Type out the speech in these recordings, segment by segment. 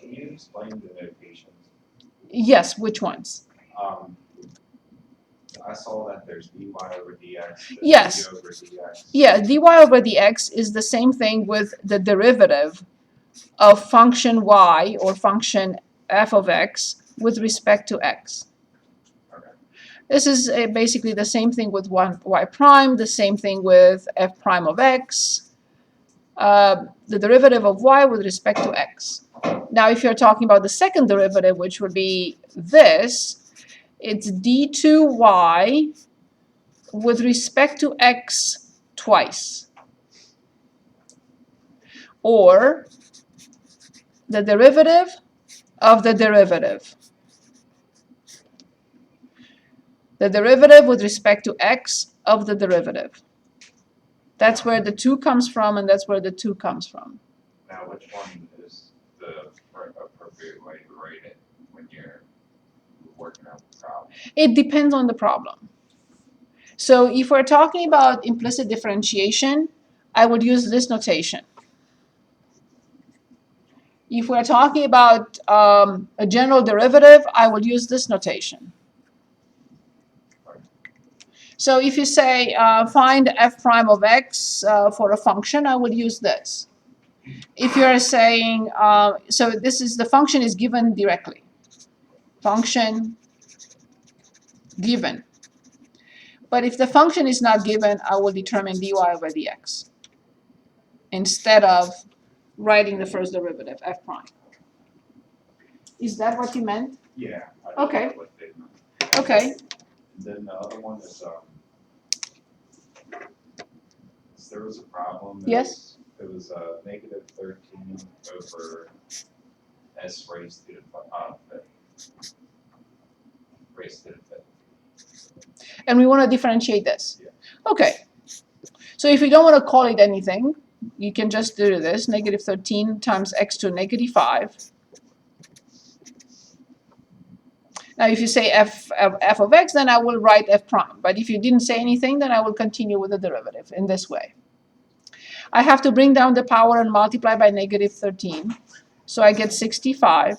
Can you explain the notations? Yes, which ones? I saw that there's dy over dx. Yes. D over dx. Yeah, dy over dx is the same thing with the derivative of function y or function f of x with respect to x. Okay. This is basically the same thing with y prime, the same thing with f prime of x, the derivative of y with respect to x. Now, if you're talking about the second derivative, which would be this, it's d2y with respect to x twice, or the derivative of the derivative. The derivative with respect to x of the derivative. That's where the 2 comes from, and that's where the 2 comes from. Now, which one is the appropriate way to write it when you're working out the problem? It depends on the problem. So if we're talking about implicit differentiation, I would use this notation. If we're talking about a general derivative, I would use this notation. So if you say find f prime of x for a function, I would use this. If you're saying, so this is the function is given directly. Function given. But if the function is not given, I will determine dy over dx instead of writing the first derivative, f prime. Is that what you meant? Yeah. Okay. What they meant. Okay. Then the other one is there was a problem. Yes. It was negative 13 over s raised to the fifth. Raised to the fifth. And we want to differentiate this. Yeah. Okay. So if you don't want to call it anything, you can just do this, negative 13 times x to negative 5. Now if you say f of x, then I will write f prime. But if you didn't say anything, then I will continue with the derivative in this way. I have to bring down the power and multiply by negative 13. So I get 65.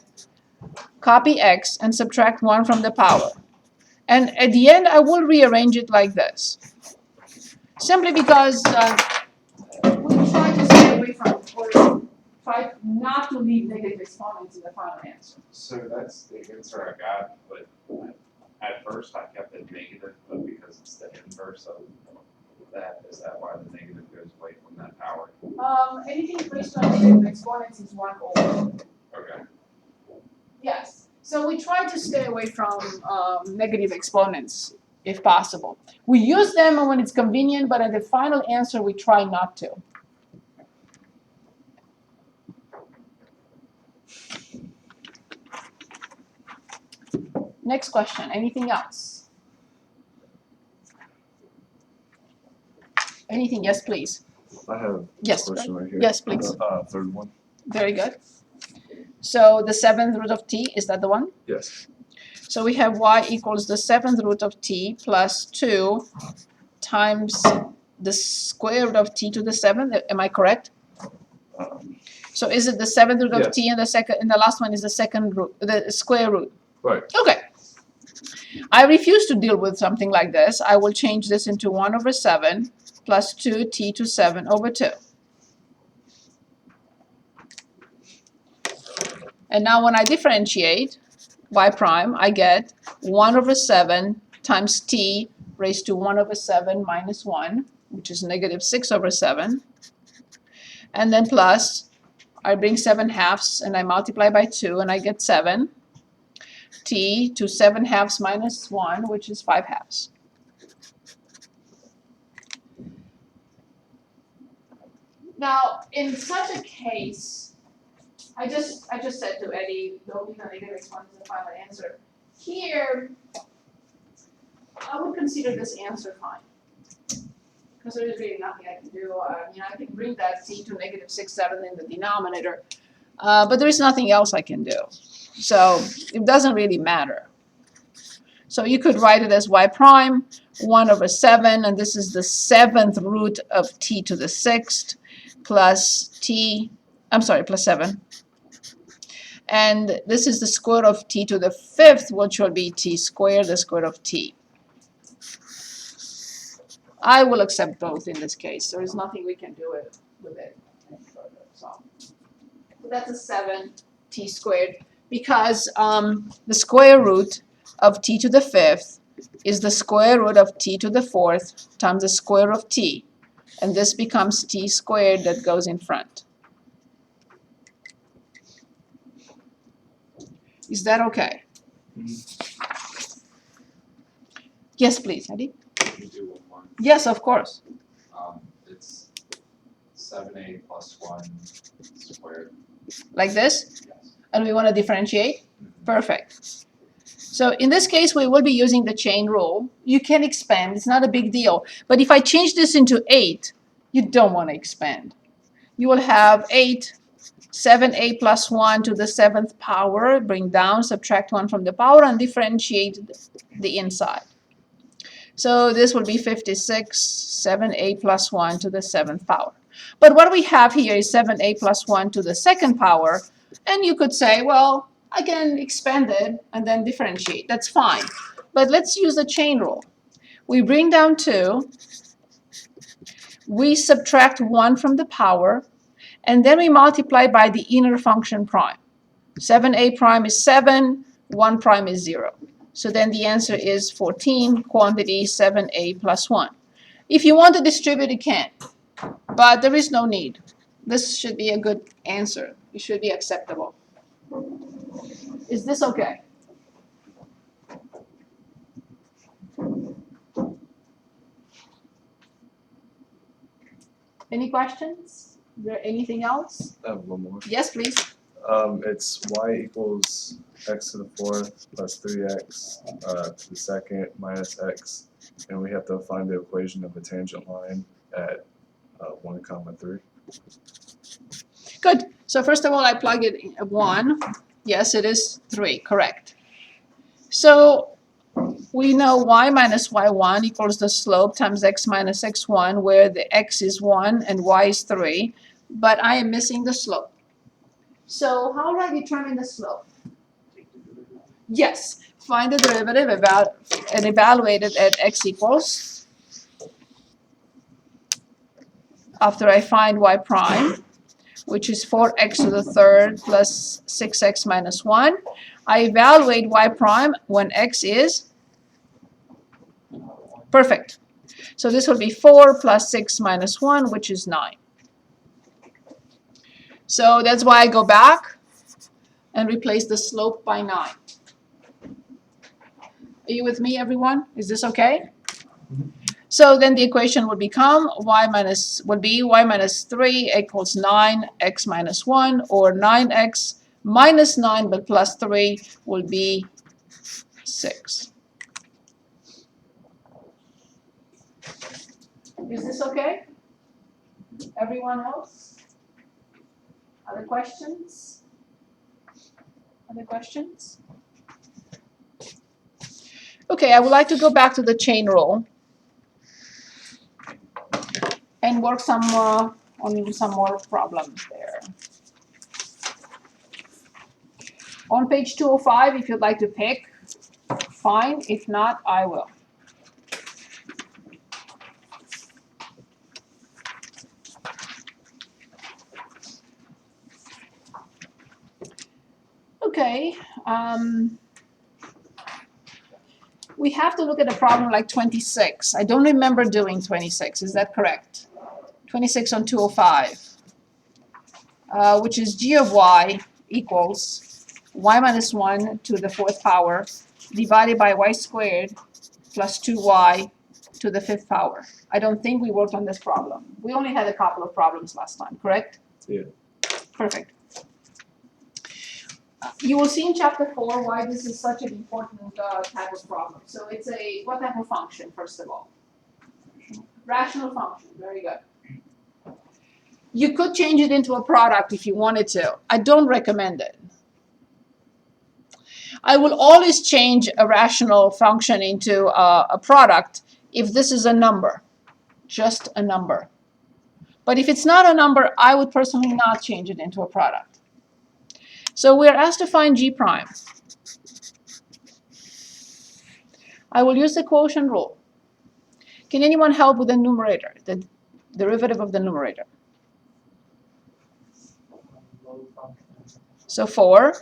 Copy x and subtract 1 from the power. And at the end, I will rearrange it like this. Simply because we try to stay away from, or try not to leave negative exponents in the final answer. So that's the answer I got, but at first I kept it negative, but because it's the inverse of that, is that why the negative goes away from that power? Anything based on negative exponents is 1 over. Okay. Yes. So we try to stay away from negative exponents if possible. We use them when it's convenient, but at the final answer we try not to. Next question. Anything else? Anything? Yes, please. I have Yes, a question right here. Yes, please. Third one. Very good. So the 7th root of t, is that the one? Yes. So we have y equals the 7th root of t plus 2 times the square root of t to the 7th. Am I correct? So is it the 7th root of Yes. t and the last one is the second root, the square root? Right. Okay. I refuse to deal with something like this. I will change this into 1 over 7 plus 2t to 7 over 2. And now when I differentiate y prime, I get 1 over 7 times t raised to 1 over 7 minus 1, which is negative 6 over 7. And then plus, I bring 7 halves and I multiply by 2 and I get 7. T to 7 halves minus 1, which is 5 halves. Now, in such a case, I just said to Eddie, don't leave a negative exponent in the final answer. Here, I would consider this answer fine. Because there is really nothing I can do. I can bring that t to negative 6, 7 in the denominator. But there is nothing else I can do. So it doesn't really matter. So you could write it as y prime, 1 over 7, and this is the 7th root of t to the 6th plus 7. And this is the square root of t to the 5th, which will be t squared, the square root of t. I will accept both in this case. There is nothing we can do with it any further. So that's a 7t squared, because the square root of t to the 5th is the square root of t to the 4th times the square root of t. And this becomes t squared that goes in front. Is that okay? Yes, please, Eddie. Can you do one more? Yes, of course. It's 7a plus 1 squared. Like this? Yes. And we want to differentiate? Mhm. Perfect. So in this case, we will be using the chain rule. You can expand. It's not a big deal. But if I change this into 8, you don't want to expand. You will have 8, 7a plus 1 to the 7th power, bring down, subtract 1 from the power, and differentiate the inside. So this will be 56, 7a plus 1 to the 7th power. But what we have here is 7a plus 1 to the 2nd power, and you could say, well, I can expand it and then differentiate. That's fine. But let's use the chain rule. We bring down 2, we subtract 1 from the power, and then we multiply by the inner function prime. 7a prime is 7, 1 prime is 0. So then the answer is 14, quantity 7a plus 1. If you want to distribute, you can, but there is no need. This should be a good answer. It should be acceptable. Is this okay? Any questions? Is there anything else? I have one more. Yes, please. It's y equals x to the 4th plus 3x to the 2nd minus x, and we have to find the equation of a tangent line at 1, 3. Good. So first of all, I plug it in 1. Yes, it is 3, correct. So we know y minus y1 equals the slope times x minus x1, where the x is 1 and y is 3, but I am missing the slope. So how do I determine the slope? Yes, find the derivative and evaluate it at x equals. After I find y prime, which is 4x to the 3rd plus 6x minus 1, I evaluate y prime when x is perfect. So this will be 4 plus 6 minus 1, which is 9. So that's why I go back and replace the slope by 9. Are you with me, everyone? Is this okay? So then the equation would become y minus 3 equals 9, x minus 1, or 9x minus 9 but plus 3 will be 6. Is this okay? Everyone else? Other questions? Other questions? Okay, I would like to go back to the chain rule and work on some more problems there. On page 205, if you'd like to pick, fine. If not, I will. Okay. We have to look at a problem like 26. I don't remember doing 26. Is that correct? 26 on 205, which is g of y equals y minus 1 to the 4th power divided by y squared plus 2y to the 5th power. I don't think we worked on this problem. We only had a couple of problems last time, correct? Yeah. Perfect. You will see in chapter 4 why this is such an important type of problem. So it's what type of function, first of all? Rational function, very good. You could change it into a product if you wanted to. I don't recommend it. I will always change a rational function into a product if this is a number, just a number. But if it's not a number, I would personally not change it into a product. So we are asked to find g prime. I will use the quotient rule. Can anyone help with the numerator, the derivative of the numerator? So 4,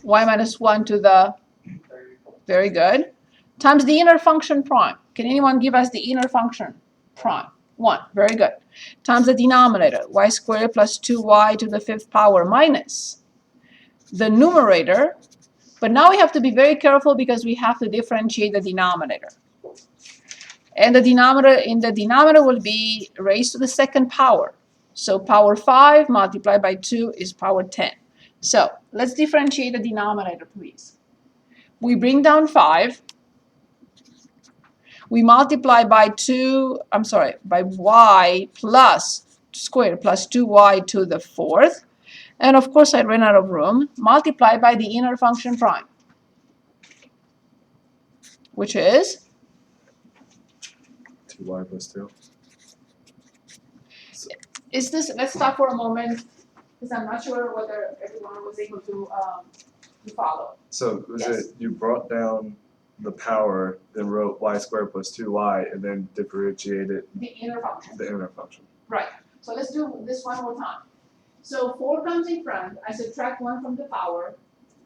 y minus 1 to the, very good, times the inner function prime. Can anyone give us the inner function prime? 1, very good. Times the denominator, y squared plus 2y to the 5th power minus the numerator. But now we have to be very careful because we have to differentiate the denominator. And the denominator in the denominator will be raised to the 2nd power. So power 5 multiplied by 2 is power 10. So let's differentiate the denominator, please. We bring down 5. We multiply by by y plus squared plus 2y to the 4th. And of course, I ran out of room. Multiply by the inner function prime, which is 2y plus 2. Is this, let's stop for a moment, because I'm not sure whether everyone was able to follow. So was Yes. it you brought down the power, then wrote y squared plus 2y, and then differentiated The inner function. the inner function? Right. So let's do this one more time. So 4 comes in front, I subtract 1 from the power,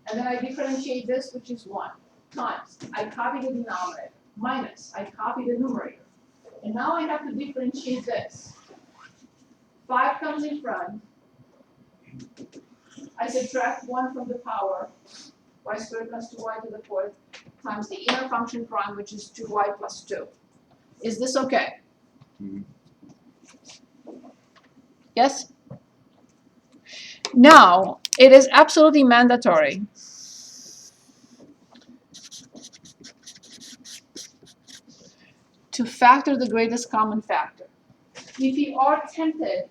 and then I differentiate this, which is 1, times, I copy the denominator, minus, I copy the numerator. And now I have to differentiate this. 5 comes in front, I subtract 1 from the power, y squared plus 2y to the 4th, times the inner function prime, which is 2y plus 2. Is this okay? Mhm. Yes? Now, it is absolutely mandatory to factor the greatest common factor. If you are tempted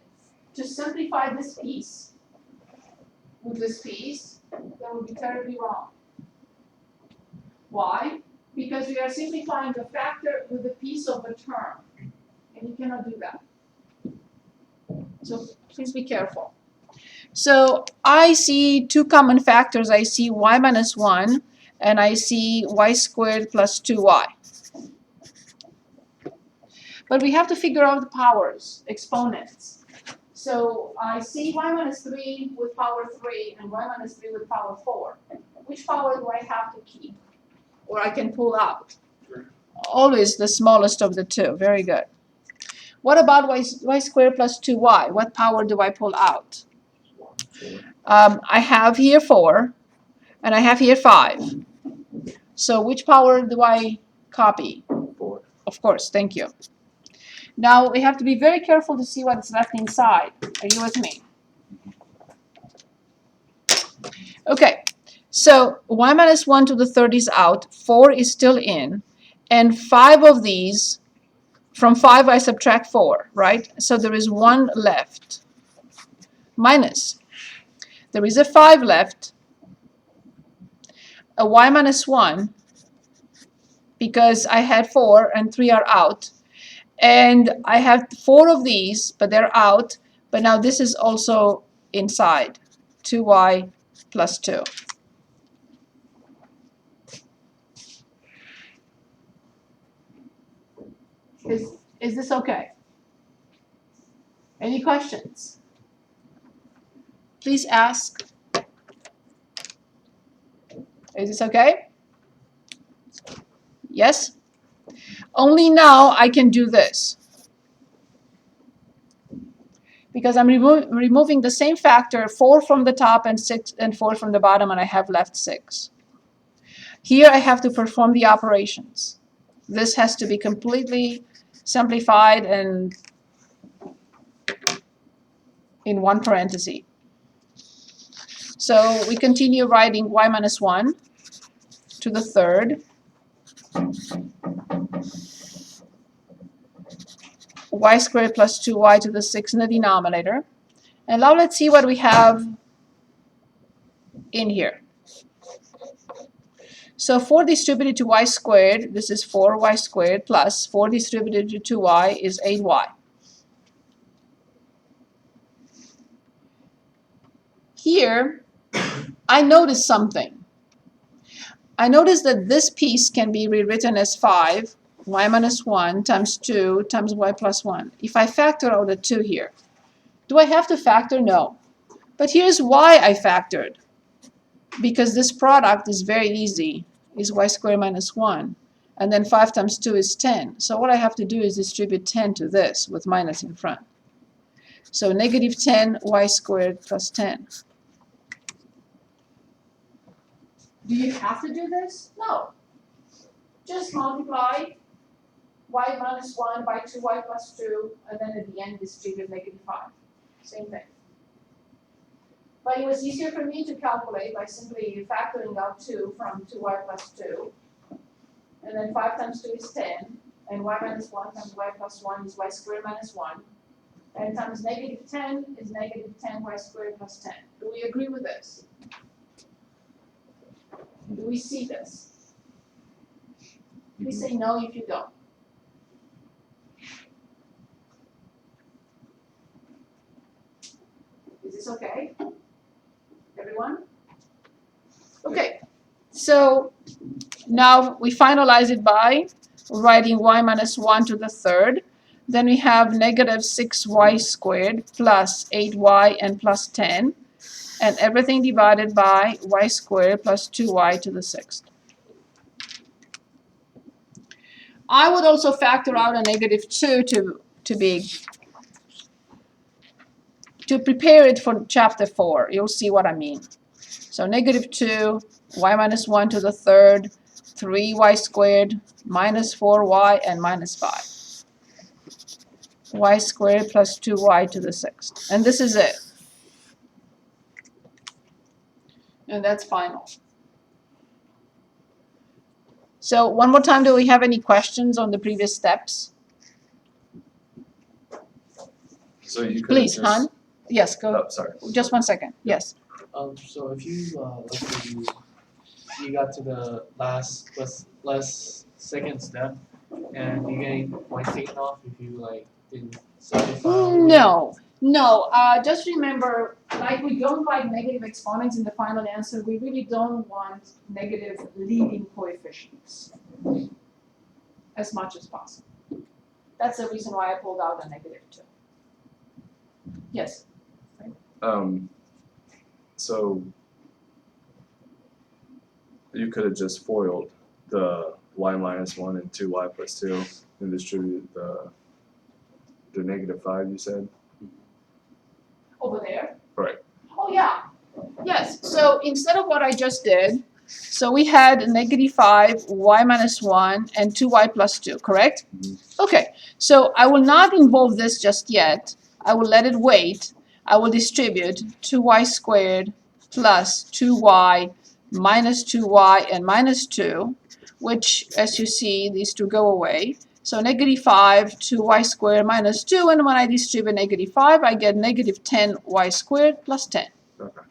to simplify this piece with this piece, that would be terribly wrong. Why? Because we are simplifying the factor with a piece of the term, and you cannot do that. So please be careful. So I see 2 common factors. I see y minus 1, and I see y squared plus 2y. But we have to figure out the powers, exponents. So I see y minus 3 with power 3 and y minus 3 with power 4. Which power do I have to keep? Or I can pull out? Always the smallest of the 2. Very good. What about y squared plus 2y? What power do I pull out? I have here 4, and I have here 5. So which power do I copy? 4. Of course, thank you. Now we have to be very careful to see what's left inside. Are you with me? Okay, so y minus 1 to the 3rd is out, 4 is still in, and 5 of these, from 5 I subtract 4, right? So there is 1 left, minus. There is a 5 left, a y minus 1, because I had 4 and 3 are out, and I have 4 of these, but they're out, but now this is also inside, 2y plus 2. Is this okay? Any questions? Please ask. Is this okay? Yes? Only now I can do this. Because I'm removing the same factor, 4 from the top and 6 and 4 from the bottom, and I have left 6. Here I have to perform the operations. This has to be completely simplified and in one parenthesis. So we continue writing y minus 1 to the 3rd. Y squared plus 2y to the 6th in the denominator. And now let's see what we have in here. So 4 distributed to y squared, this is 4y squared, plus 4 distributed to 2y is 8y. Here, I noticed something. I noticed that this piece can be rewritten as 5 y minus 1 times 2 times y plus 1. If I factor out the 2 here, do I have to factor? No. But here's why I factored. Because this product is very easy, is y squared minus 1. And then 5 times 2 is 10. So what I have to do is distribute 10 to this with minus in front. So negative 10 y squared plus 10. Do you have to do this? No. Just multiply y minus 1 by 2y plus 2, and then at the end distribute negative 5. Same thing. But it was easier for me to calculate by simply factoring out 2 from 2y plus 2. And then 5 times 2 is 10. And y minus 1 times y plus 1 is y squared minus 1. And times negative 10 is negative 10 y squared plus 10. Do we agree with this? Do we see this? Please say no if you don't. Is this okay? Everyone? Okay, so now we finalize it by writing y minus 1 to the third. Then we have negative 6y squared plus 8y and plus 10. And everything divided by y squared plus 2y to the sixth. I would also factor out a negative 2 to prepare it for chapter 4. You'll see what I mean. So negative 2, y minus 1 to the third, 3y squared minus 4y and minus 5. Y squared plus 2y to the sixth. And this is it. And that's final. So one more time, do we have any questions on the previous steps? So you could Please, just, Han? Yes, go. Oh, sorry. Just 1 second. Yes. So if you let's say you got to the last second step and you get points taken off if you like didn't simplify. No. Just remember, like we don't like negative exponents in the final answer, we really don't want negative leading coefficients as much as possible. That's the reason why I pulled out a negative 2. Yes. So you could have just FOILed the y minus 1 and 2y plus 2 and distributed the negative 5, you said? Over there? Right. Oh, yeah. Yes. So instead of what I just did, so we had negative 5, y minus 1, and 2y plus 2, correct? Mm-hmm. Okay. So I will not involve this just yet. I will let it wait. I will distribute 2y squared plus 2y minus 2y and minus 2, which, as you see, these two go away. So negative 5, 2y squared minus 2, and when I distribute negative 5, I get negative 10y squared plus 10. Okay.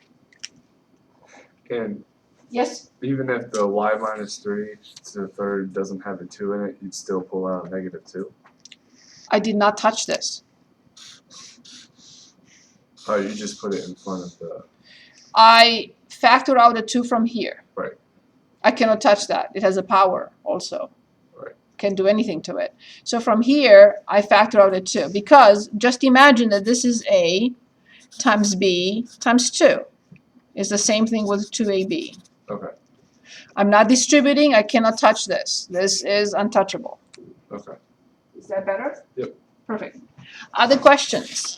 And Yes? even if the y minus 3 to the third doesn't have a 2 in it, you'd still pull out a negative 2? I did not touch this. Oh, you just put it in front of the... I factor out a 2 from here. Right. I cannot touch that. It has a power also. Right. Can't do anything to it. So from here, I factor out a 2 because just imagine that this is A times B times 2. It's the same thing with 2AB. Okay. I'm not distributing. I cannot touch this. This is untouchable. Okay. Is that better? Yep. Perfect. Other questions?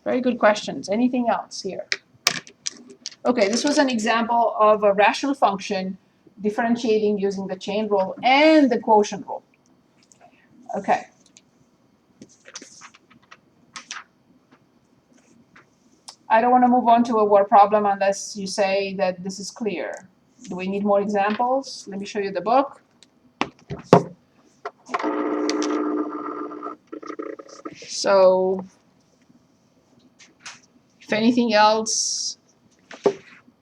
Very good questions. Anything else here? Okay, this was an example of a rational function differentiating using the chain rule and the quotient rule. Okay. I don't want to move on to a word problem unless you say that this is clear. Do we need more examples? Let me show you the book. So, if anything else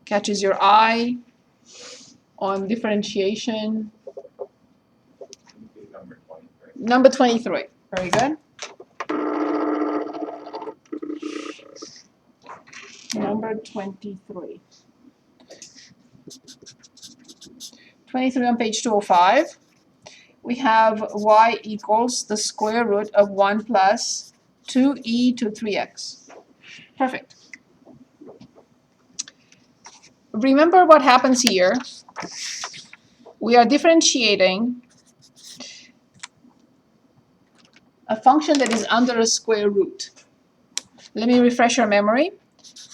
catches your eye on differentiation, Number 23. number 23. Very good. number 23. 23 on page 205. We have y equals the square root of 1 plus 2e to 3x. Perfect. Remember what happens here. We are differentiating a function that is under a square root. Let me refresh your memory.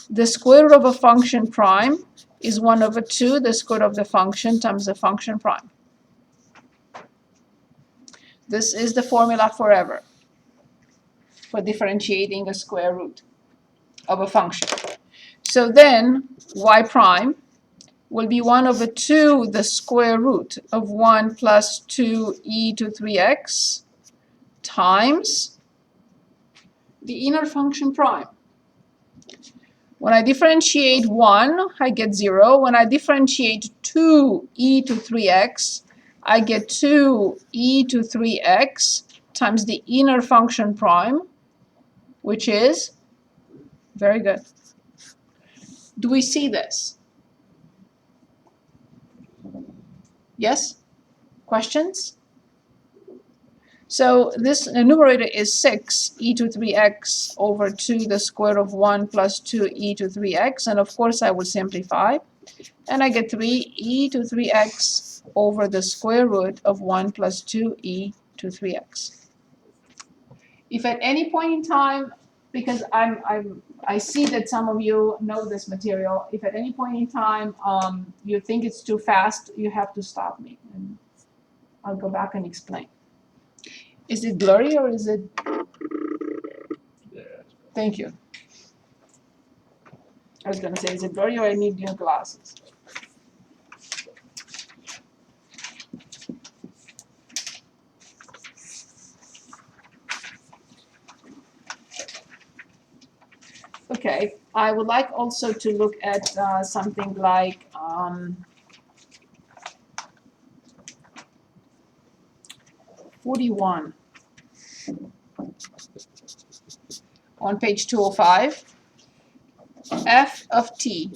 The square root of a function prime is 1 over 2 the square root of the function times the function prime. This is the formula forever for differentiating a square root of a function. So then y prime will be 1 over 2 the square root of 1 plus 2e to 3x times the inner function prime. When I differentiate 1, I get 0. When I differentiate 2e to 3x, I get 2e to 3x times the inner function prime, which is very good. Do we see this? Yes? Questions? So this numerator is 6e to 3x over 2 the square of 1 plus 2e to 3x, and of course I will simplify, and I get 3e to 3x over the square root of 1 plus 2e to 3x. If at any point in time, because I see that some of you know this material, if at any point in time you think it's too fast, you have to stop me, and I'll go back and explain. Is it blurry or is it? Thank you. I was going to say, is it blurry or I need new glasses? Okay, I would like also to look at something like (41) on page 205. F of t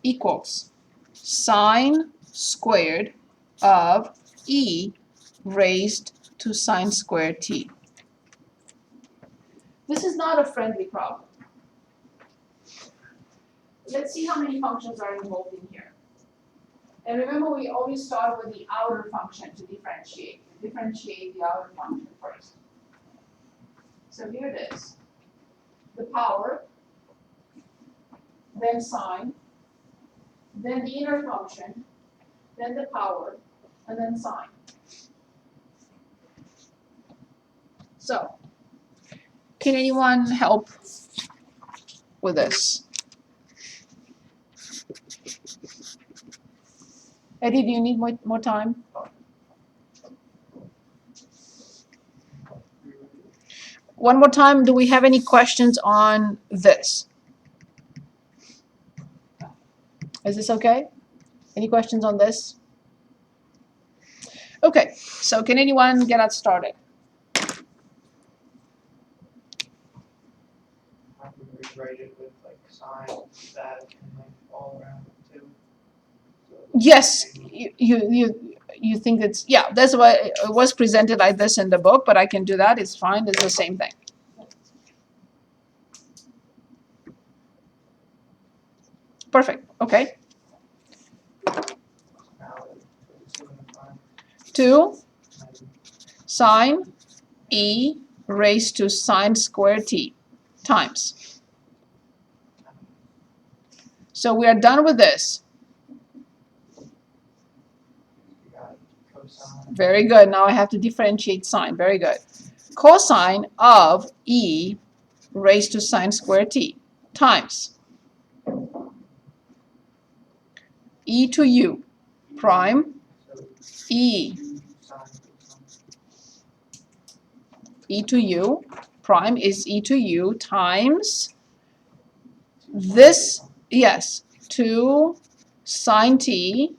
equals sine squared of e raised to sine squared t. This is not a friendly problem. Let's see how many functions are involved in here. And remember, we always start with the outer function to differentiate. Differentiate the outer function first. So here it is. The power, then sine, then the inner function, then the power, and then sine. So, can anyone help with this? Eddie, do you need more time? One more time, do we have any questions on this? Is this okay? Any questions on this? Okay, so can anyone get us started? I can rewrite it with like sign that and like all around too. So Yes, you think it's, yeah, that's why it was presented like this in the book, but I can do that, it's fine, it's the same thing. Perfect, okay. now 2 sine e raised to sine squared t times. So we are done with this. Very good. Now I have to differentiate sine. Very good. Cosine of e raised to sine squared t times e to u prime e to u prime is e to u times this, yes, 2 sine t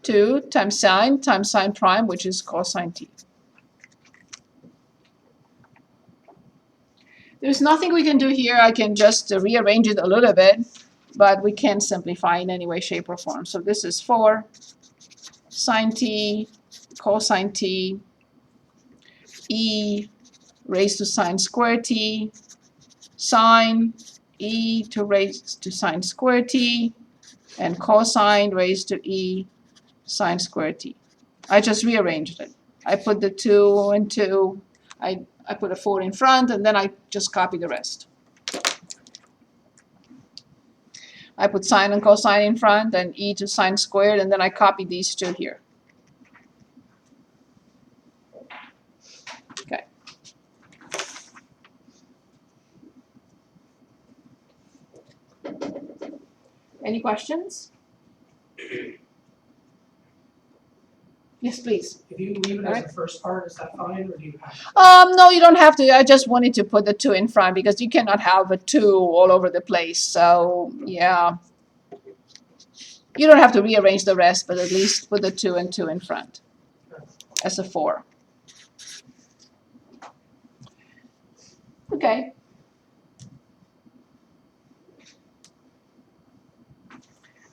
2 times sine prime, which is cosine t. There's nothing we can do here. I can just rearrange it a little bit, but we can't simplify in any way, shape, or form. So this is 4 sine t cosine t e raised to sine square t sine e to raised to sine square t and cosine raised to e sine square t. I just rearranged it. I put the 2 and 2. I put a 4 in front, and then I just copy the rest. I put sine and cosine in front, and e to sine squared, and then I copy these two here. Okay. Any questions? Yes, please. If you leave it as the first part, is that fine, or do you have to? No, you don't have to. I just wanted to put the 2 in front because you cannot have a 2 all over the place. So, yeah. You don't have to rearrange the rest, but at least put the 2 and 2 in front as a 4. Okay.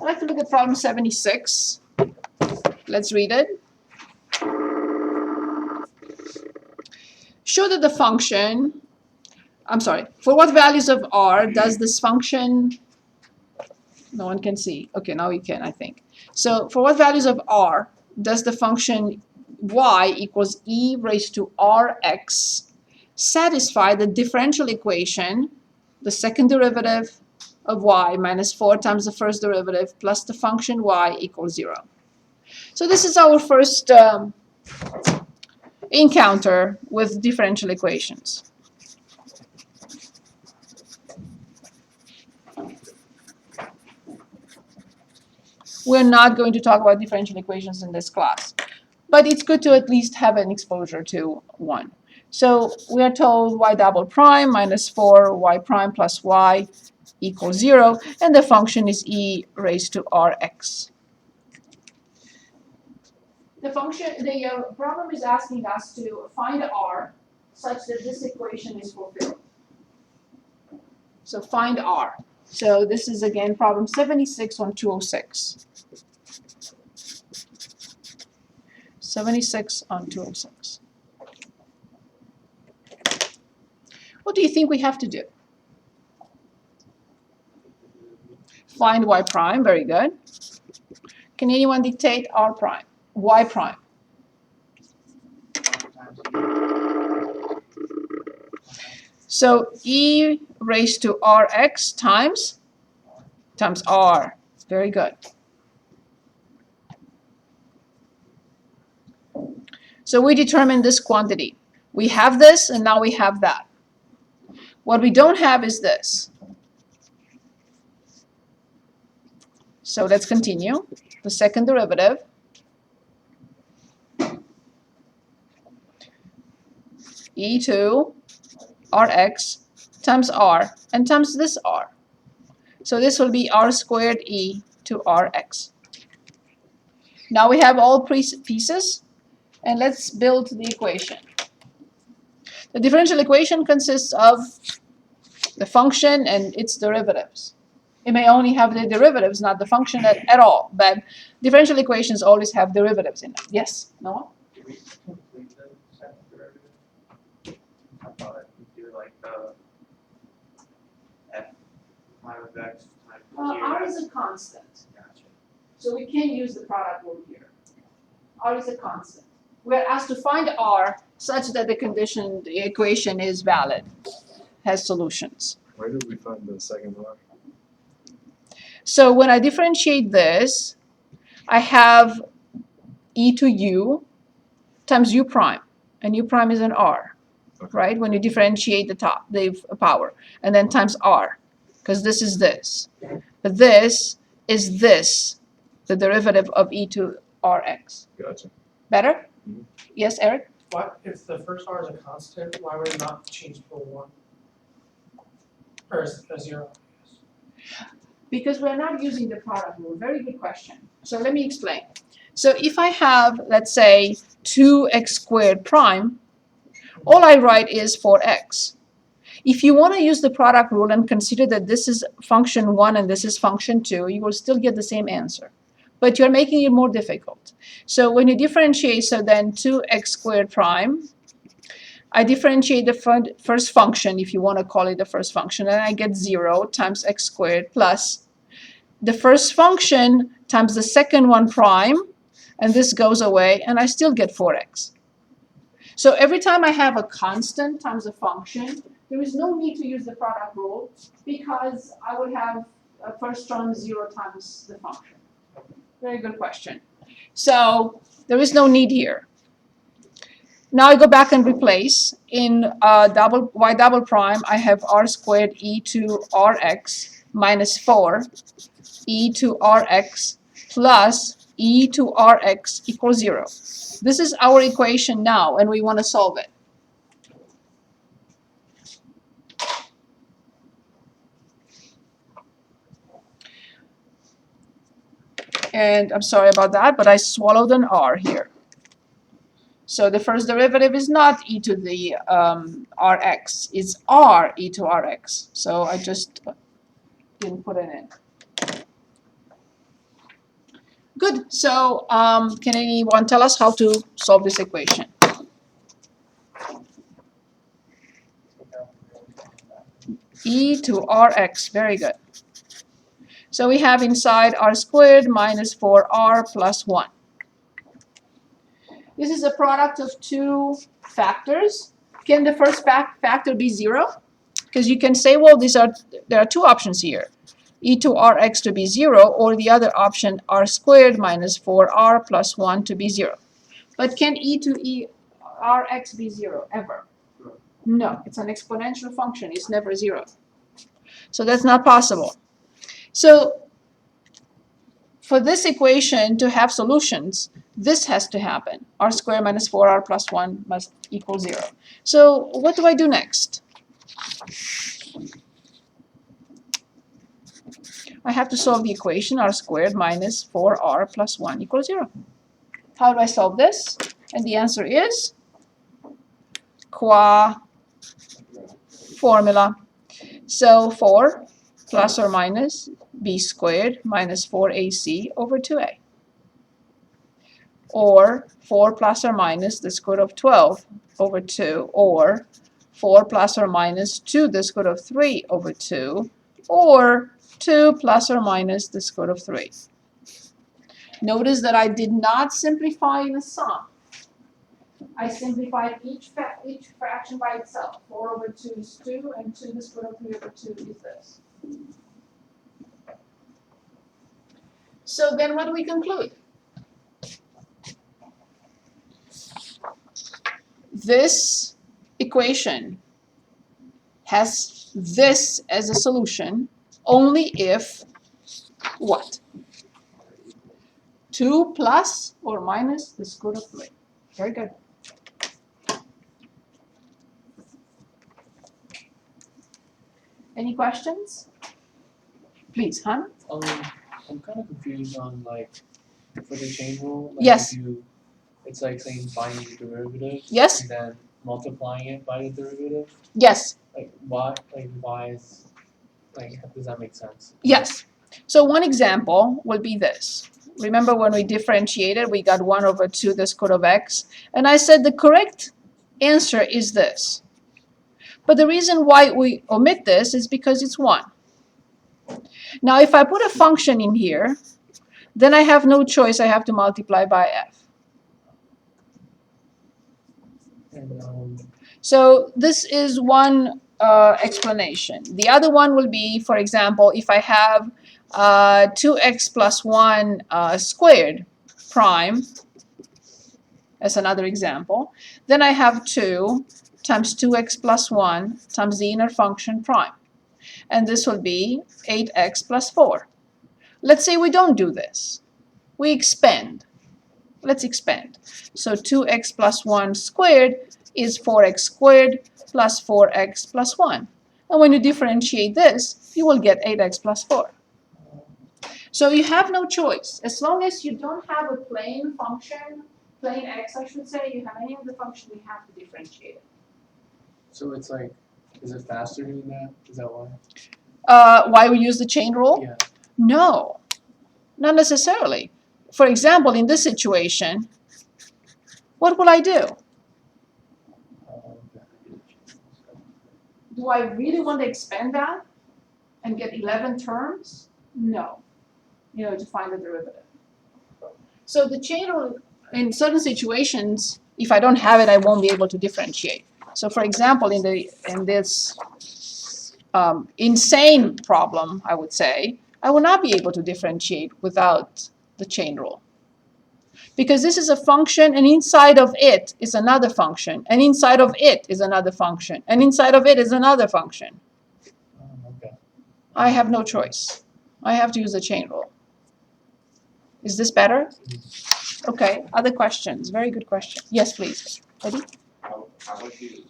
I'd like to look at problem 76. Let's read it. Show that the function, for what values of r does this function, no one can see. Okay, now you can, I think. So for what values of r does the function y equals e raised to rx satisfy the differential equation, the second derivative of y minus 4 times the first derivative plus the function y equals 0. So this is our first encounter with differential equations. We're not going to talk about differential equations in this class, but it's good to at least have an exposure to one. So we are told y double prime minus 4 y prime plus y equals 0, and the function is e raised to rx. The problem is asking us to find r such that this equation is fulfilled. So find r. So this is again problem 76 on 206. 76 on 206. What do you think we have to do? Find y prime, very good. Can anyone dictate r prime? Y prime. So e raised to rx times r. Very good. So we determine this quantity. We have this, and now we have that. What we don't have is this. So let's continue. The second derivative. E to rx times r and times this r. So this will be r squared e to rx. Now we have all pieces, and let's build the equation. The differential equation consists of the function and its derivatives. It may only have the derivatives, not the function at all, but differential equations always have derivatives in them. Yes? Noah? Can we complete the second derivative? I thought it would do like the f minus x times R is a constant, Gotcha. so we can't use the product rule here. R is a constant. We're asked to find r such that the equation is valid, has solutions. Where did we find the second r? So when I differentiate this, I have e to u times u prime, and u prime is an r, Okay. right? When you differentiate the power, and then times r, because this is this. But this is this, the derivative of e to rx. Gotcha. Better? Mhm. Yes, Eric? What, if the first r is a constant, why would it not change to a 1? Or is it a 0? Because we're not using the product rule. Very good question. So let me explain. So if I have, let's say, 2x squared prime, all I write is 4x. If you want to use the product rule and consider that this is function 1 and this is function 2, you will still get the same answer. But you're making it more difficult. So when you differentiate, so then 2x squared prime, I differentiate the first function, if you want to call it the first function, and I get 0 times x squared plus the first function times the second one prime, and this goes away, and I still get 4x. So every time I have a constant times a function, there is no need to use the product rule because I would have a first term 0 times the function. Very good question. So there is no need here. Now I go back and replace. In y double prime, I have r squared e to rx minus 4 e to rx plus e to rx equals 0. This is our equation now, and we want to solve it. And I'm sorry about that, but I swallowed an r here. So the first derivative is not e to the rx, it's r e to rx. So I just didn't put it in. Good. So can anyone tell us how to solve this equation? E to rx. Very good. So we have inside r squared minus 4r plus 1. This is a product of two factors. Can the first factor be 0? Because you can say, well, there are two options here. E to rx to be 0, or the other option, r squared minus 4r plus 1 to be 0. But can e to rx be 0 ever? No, it's an exponential function. It's never 0. So that's not possible. So for this equation to have solutions, this has to happen. R squared minus 4r plus 1 must equal 0. So what do I do next? I have to solve the equation r squared minus 4r plus 1 equals 0. How do I solve this? And the answer is qua formula. So 4 plus or minus b squared minus 4ac over 2a. Or 4 plus or minus the square root of 12 over 2, or 4 plus or minus 2 the square root of 3 over 2, or 2 plus or minus the square root of 3. Notice that I did not simplify in a sum. I simplified each fraction by itself. 4 over 2 is 2, and 2 the square root of 3 over 2 is this. So then what do we conclude? This equation has this as a solution only if what? 2 plus or minus the square root of 3. Very good. Any questions? Please, Han? I'm kind of confused on like for the chain rule. Like Yes. If it's like saying finding the derivative. Yes? And then multiplying it by the derivative. Yes. Like why is like does that make sense? Yes. So one example would be this. Remember when we differentiated, we got 1 over 2 the square root of x, and I said the correct answer is this. But the reason why we omit this is because it's 1. Now if I put a function in here, then I have no choice, I have to multiply by f. And So this is one explanation. The other one will be, for example, if I have 2x plus 1 squared prime, as another example, then I have 2 times 2x plus 1 times the inner function prime. And this will be 8x plus 4. Let's say we don't do this. We expand. Let's expand. So 2x plus 1 squared is 4x squared plus 4x plus 1. And when you differentiate this, you will get 8x plus 4. So you have no choice. As long as you don't have a plain function, plain x I should say, you have any of the function, you have to differentiate it. so it's like Is it faster doing that? Is that why? Why we use the chain rule? Yeah. No, not necessarily. For example, in this situation, what will I do? Do I really want to expand that and get 11 terms? No, to find the derivative. So the chain rule, in certain situations, if I don't have it, I won't be able to differentiate. So for example, in this insane problem, I would say, I will not be able to differentiate without the chain rule. Because this is a function, and inside of it is another function, and inside of it is another function, and inside of it is another function. Okay. I have no choice. I have to use the chain rule. Is this better? Okay, other questions? Very good question. Yes, please. Eddie? How would you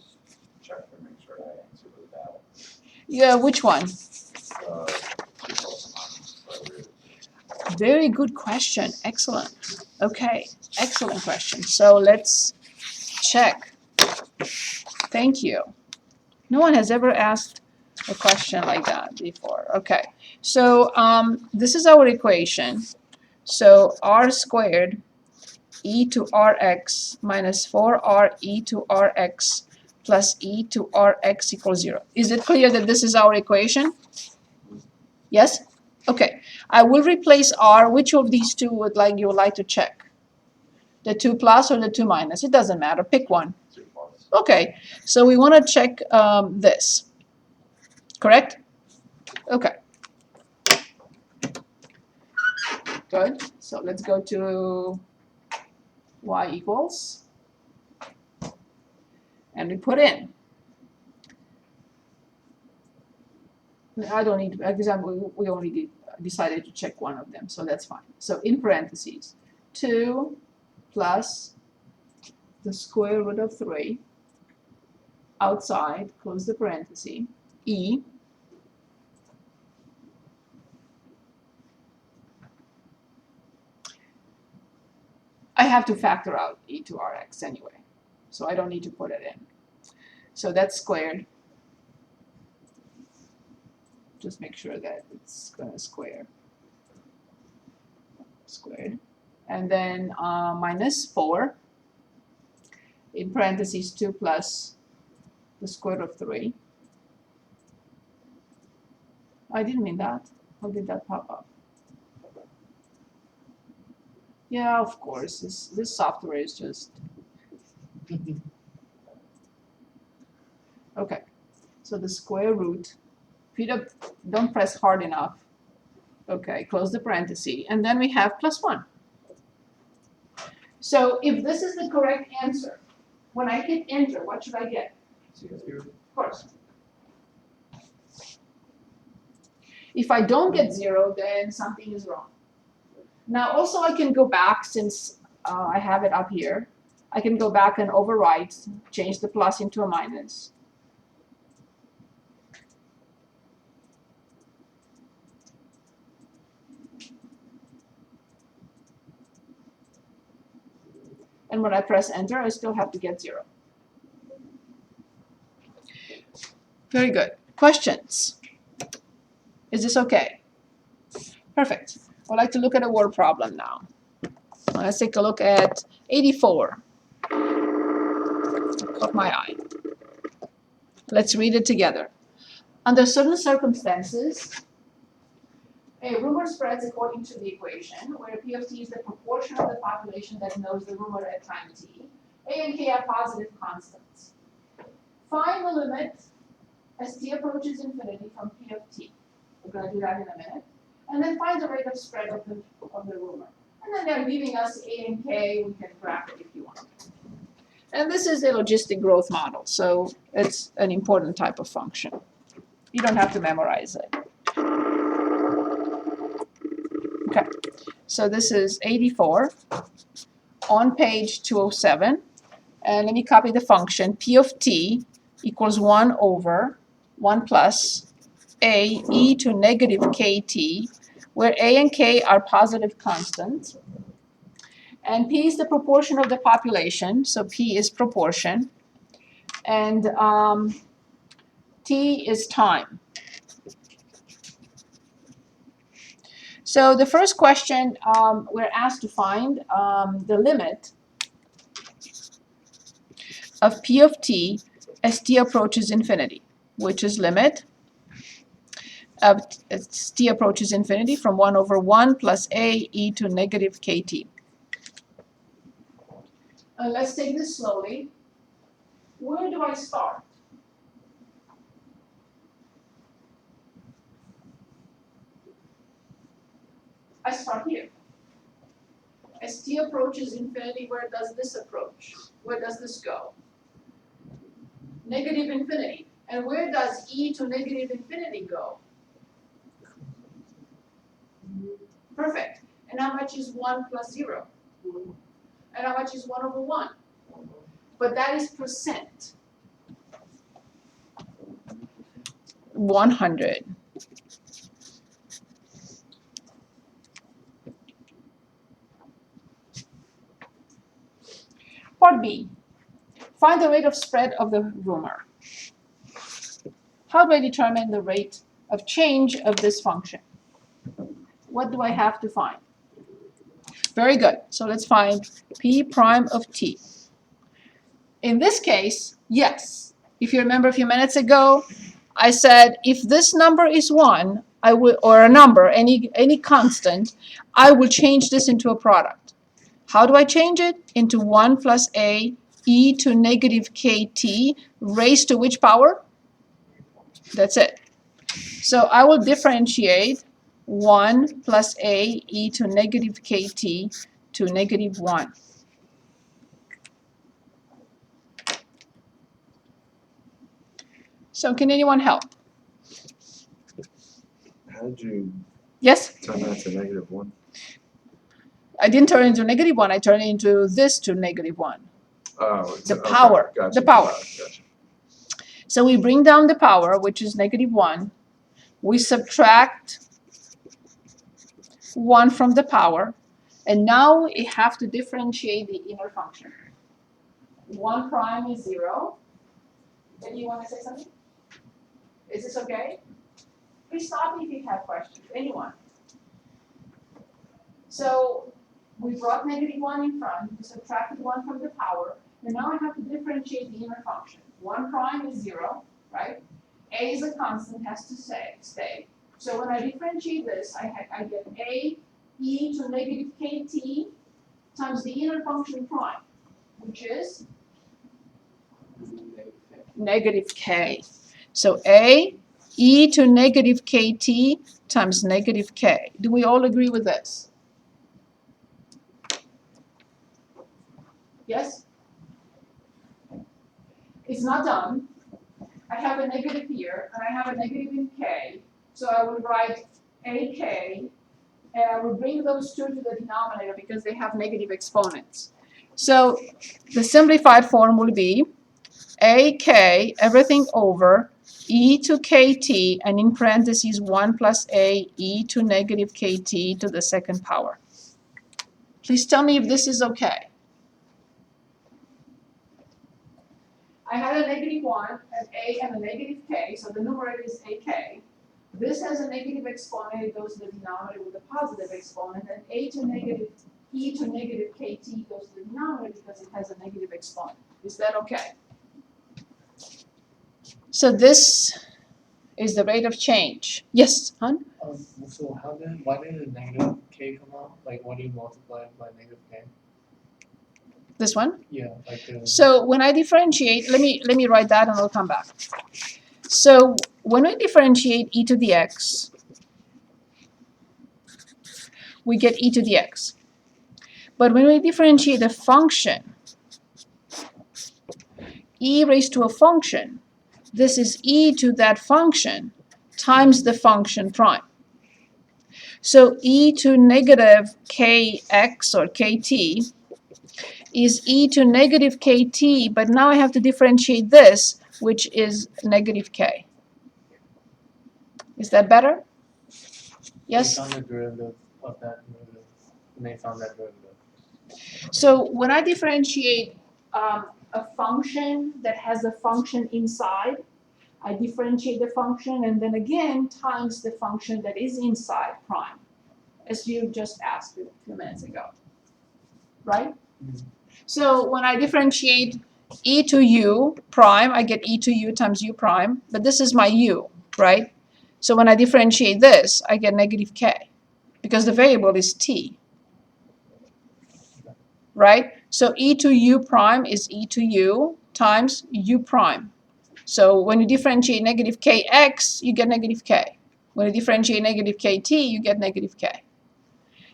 check to make sure that answer was valid? Yeah, which one? Equals minus, so we're- Very good question. Excellent. Okay, excellent question. So let's check. Thank you. No one has ever asked a question like that before. Okay, so this is our equation. So r squared e to rx minus 4r e to rx plus e to rx equals 0. Is it clear that this is our equation? Yes? Okay. I will replace r. Which of these two you would like to check? The 2 plus or the 2 minus? It doesn't matter. Pick one. 2 plus. Okay. So we want to check this. Correct? Okay. Good. So let's go to y equals. And we put in. I don't need to, because we only decided to check one of them, so that's fine. So in parentheses, 2 plus the square root of 3 outside, close the parenthesis, e I have to factor out e to rx anyway, so I don't need to put it in. So that's squared. Just make sure that it's going to squared. And then minus 4 in parentheses 2 plus the square root of 3. I didn't mean that. How did that pop up? Yeah, of course. This software is just okay. So the square root. If you don't press hard enough. Okay, close the parenthesis, and then we have plus 1. So if this is the correct answer, when I hit enter, what should I get? Of course. If I don't get 0, then something is wrong. Now also I can go back, since I have it up here. I can go back and overwrite, change the plus into a minus. And when I press enter, I still have to get 0. Very good. Questions? Is this okay? Perfect. I'd like to look at a word problem now. Let's take a look at 84. Caught my eye. Let's read it together. Under certain circumstances, a rumor spreads according to the equation, where P of t is the proportion of the population that knows the rumor at time t. A and k are positive constants. Find the limit as t approaches infinity from P of t. We're going to do that in a minute. And then find the rate of spread of the rumor. And then they're giving us A and K. We can graph it if you want. And this is a logistic growth model, so it's an important type of function. You don't have to memorize it. Okay, so this is 84 on page 207. And let me copy the function. P of t equals 1 over 1 plus a e to negative kt, where a and k are positive constants. And p is the proportion of the population, so p is proportion. And T is time. So the first question, we're asked to find the limit of P of t as t approaches infinity, which is limit of as t approaches infinity from 1 over 1 plus a e to negative kt. Let's take this slowly. Where do I start? I start here. As t approaches infinity, where does this approach? Where does this go? Negative infinity. And where does e to negative infinity go? Perfect. And how much is 1 plus 0? And how much is 1 over 1? But that is percent. 100. Part B. Find the rate of spread of the rumor. How do I determine the rate of change of this function? What do I have to find? Very good. So let's find P prime of t. In this case, yes. If you remember a few minutes ago, I said if this number is 1, I will, or a number, any constant, I will change this into a product. How do I change it? Into 1 plus a e to negative kt raised to which power? That's it. So I will differentiate 1 plus a e to negative kt to negative 1. So can anyone help? How did you Yes? turn that to negative 1? I didn't turn it into negative 1. I turned it into this to negative 1. Oh, The power. Gotcha, The power. Gotcha. So we bring down the power, which is negative 1. We subtract 1 from the power. And now we have to differentiate the inner function. 1 prime is 0. Do you want to say something? Is this okay? Please stop me if you have questions. Anyone? So we brought negative 1 in front. We subtracted 1 from the power. And now I have to differentiate the inner function. 1 prime is 0, right? A is a constant, has to stay. So when I differentiate this, I get a e to negative kt times the inner function prime, which is negative k. So a e to negative kt times negative k. Do we all agree with this? Yes? It's not done. I have a negative here, and I have a negative in k. So I would write ak, and I would bring those two to the denominator because they have negative exponents. So the simplified form will be ak, everything over, e to kt, and in parentheses 1 plus a e to negative kt to the second power. Please tell me if this is okay. I had a negative 1, an a, and a negative k, so the numerator is ak. This has a negative exponent, it goes to the denominator with a positive exponent, and e to negative kt goes to the denominator because it has a negative exponent. Is that okay? So this is the rate of change. Yes, hon? So why did the negative k come out? Like, what do you multiply by negative k? This one? Yeah, like the. So when I differentiate, let me write that and I'll come back. So when we differentiate e to the x, we get e to the x. But when we differentiate a function, e raised to a function, this is e to that function times the function prime. So e to negative kx or kt is e to negative kt, but now I have to differentiate this, which is negative k. Is that better? Yes? They found the derivative of that derivative, and they found that derivative. So when I differentiate a function that has a function inside, I differentiate the function, and then again times the function that is inside prime, as you just asked a few minutes ago, right? So when I differentiate e to u prime, I get e to u times u prime, but this is my u, right? So when I differentiate this, I get negative k, because the variable is t, right? So e to u prime is e to u times u prime. So when you differentiate negative kx, you get negative k. When you differentiate negative kt, you get negative k.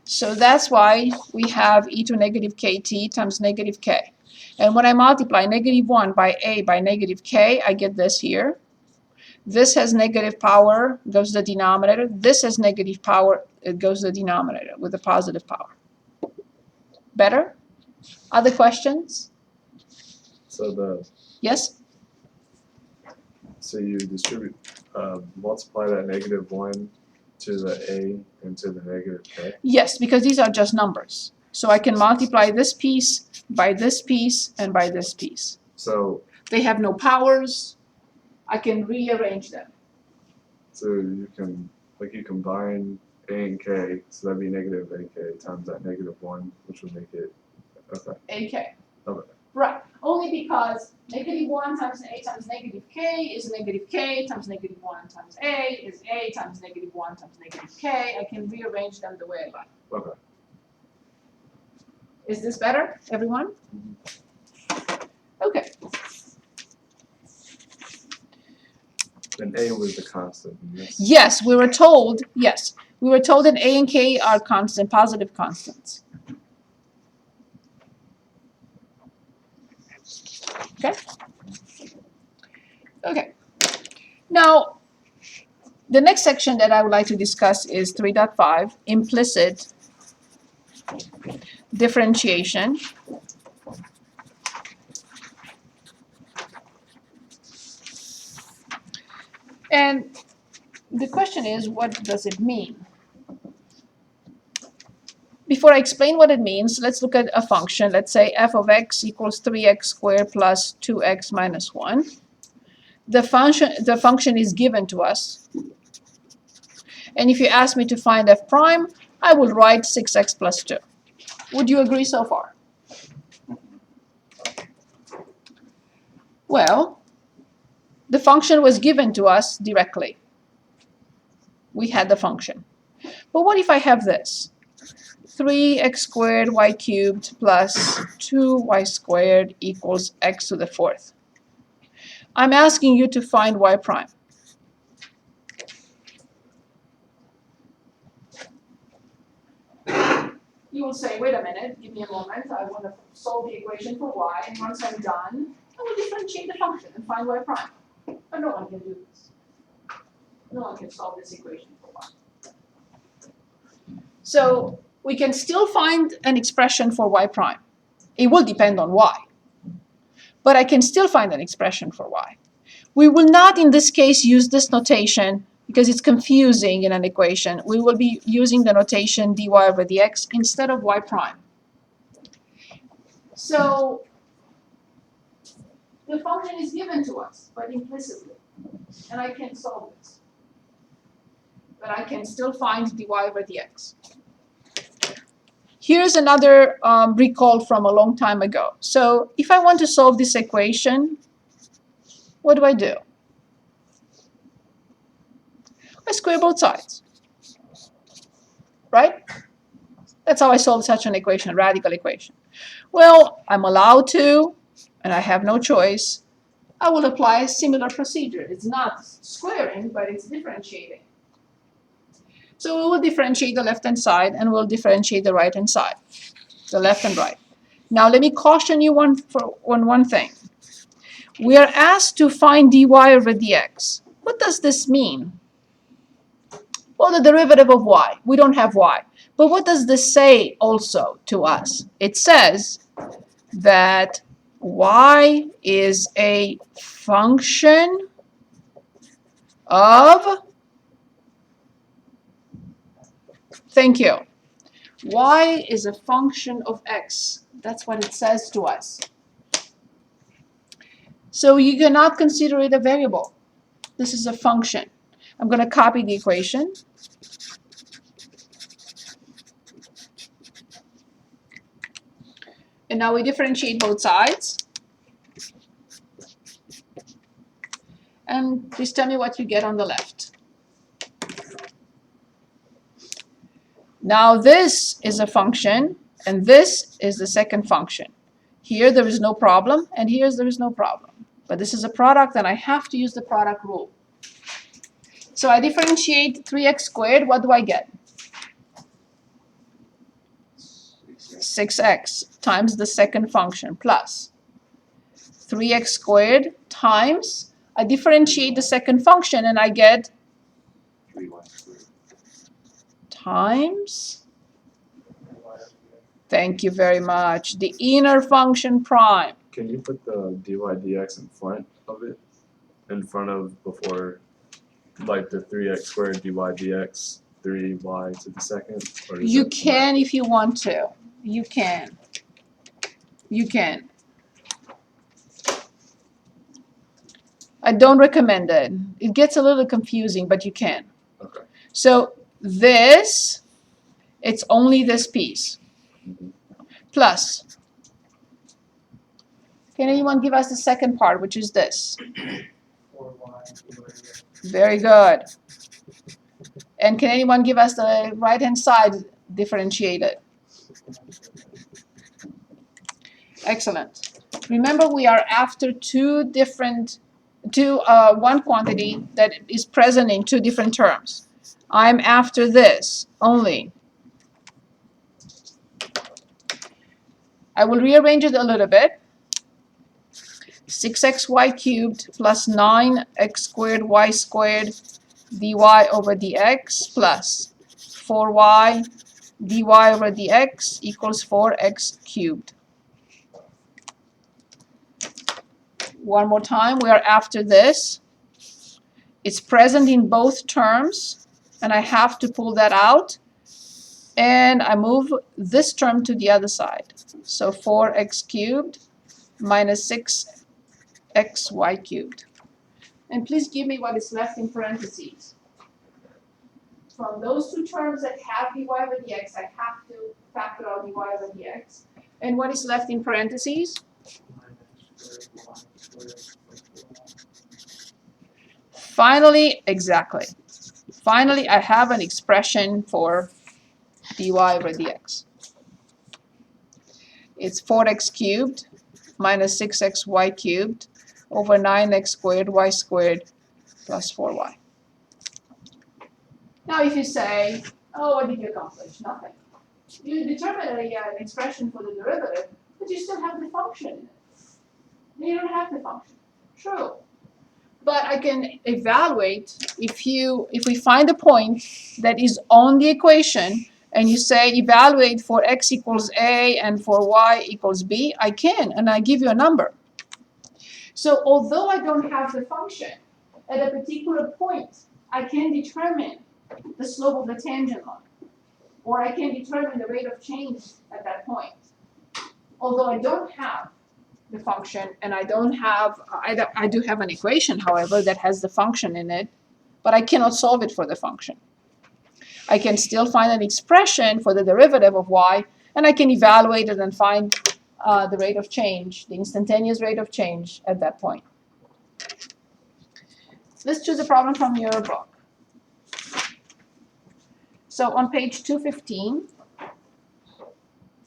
So that's why we have e to negative kt times negative k. And when I multiply negative 1 by a by negative k, I get this here. This has negative power, goes to the denominator. This has negative power, it goes to the denominator with a positive power. Better? Other questions? Yes? So you distribute, multiply that -1 to the a and to the negative k. Yes, because these are just numbers. So I can multiply this piece by this piece and by this piece. So They have no powers. I can rearrange them. you can, like, you combine a and k, so that'd be negative ak times that -1, which would make it, okay. AK. Okay. Right. Only because -1 times a times negative k is negative k times -1 times a is a times -1 times negative k. I can rearrange them the way I like. Okay. Is this better, everyone? Okay. And a was the constant in this. Yes, we were told that a and k are constant, positive constants. Okay? Okay. Now, the next section that I would like to discuss is 3.5, implicit differentiation. And the question is, what does it mean? Before I explain what it means, let's look at a function. Let's say f of x equals 3x squared plus 2x minus 1. The function is given to us. And if you ask me to find f prime, I will write 6x plus 2. Would you agree so far? Well, the function was given to us directly. We had the function. But what if I have this? 3x squared y cubed plus 2y squared equals x to the 4th. I'm asking you to find y prime. You will say, wait a minute, give me a moment, I want to solve the equation for y, and once I'm done, I will differentiate the function and find y prime. But no one can do this. No one can solve this equation for y. So we can still find an expression for y prime. It will depend on y. But I can still find an expression for y. We will not, in this case, use this notation because it's confusing in an equation. We will be using the notation dy over dx instead of y prime. So the function is given to us, but implicitly. And I can solve this. But I can still find dy over dx. Here's another recall from a long time ago. So if I want to solve this equation, what do? I square both sides, right? That's how I solve such an equation, a radical equation. Well, I'm allowed to, and I have no choice. I will apply a similar procedure. It's not squaring, but it's differentiating. So we will differentiate the left-hand side, and we'll differentiate the right-hand side, the left and right. Now, let me caution you on one thing. We are asked to find dy over dx. What does this mean? Well, the derivative of y. We don't have y. But what does this say also to us? It says that y is a function of, thank you, y is a function of x. That's what it says to us. So you cannot consider it a variable. This is a function. I'm going to copy the equation. And now we differentiate both sides. And please tell me what you get on the left. Now this is a function, and this is the second function. Here there is no problem, and here there is no problem. But this is a product, and I have to use the product rule. So I differentiate 3x squared. What do I get? 6x times the second function plus 3x squared times, I differentiate the second function, and I get 3y squared. times, thank you very much, the inner function prime. Can you put the dy dx in front of it? In front of before, like the 3x squared dy dx, 3y to the second? Or does You that- can if you want to. You can. You can. I don't recommend it. It gets a little confusing, but you can. Okay. So this, it's only this piece. Mhm. Plus, can anyone give us the second part, which is this? 4y. Very good. And can anyone give us the right-hand side differentiated? Excellent. Remember, we are after one quantity that is present in two different terms. I'm after this only. I will rearrange it a little bit. 6xy cubed plus 9x squared y squared dy over dx plus 4y dy over dx equals 4x cubed. One more time, we are after this. It's present in both terms, and I have to pull that out. And I move this term to the other side. So 4x cubed minus 6xy cubed. And please give me what is left in parentheses. From those two terms that have dy over dx, I have to factor out dy over dx. And what is left in parentheses? Finally, exactly. Finally, I have an expression for dy over dx. It's 4x cubed minus 6xy cubed over 9x squared y squared plus 4y. Now if you say, oh, what did you accomplish? Nothing. You determine an expression for the derivative, but you still have the function in it. You don't have the function. True. But I can evaluate if we find a point that is on the equation and you say evaluate for x equals a and for y equals b, I can, and I give you a number. So although I don't have the function, at a particular point, I can determine the slope of the tangent line, or I can determine the rate of change at that point. Although I don't have the function, and I do have an equation, however, that has the function in it, but I cannot solve it for the function. I can still find an expression for the derivative of y, and I can evaluate it and find the rate of change, the instantaneous rate of change at that point. Let's choose a problem from your book. So on page 215,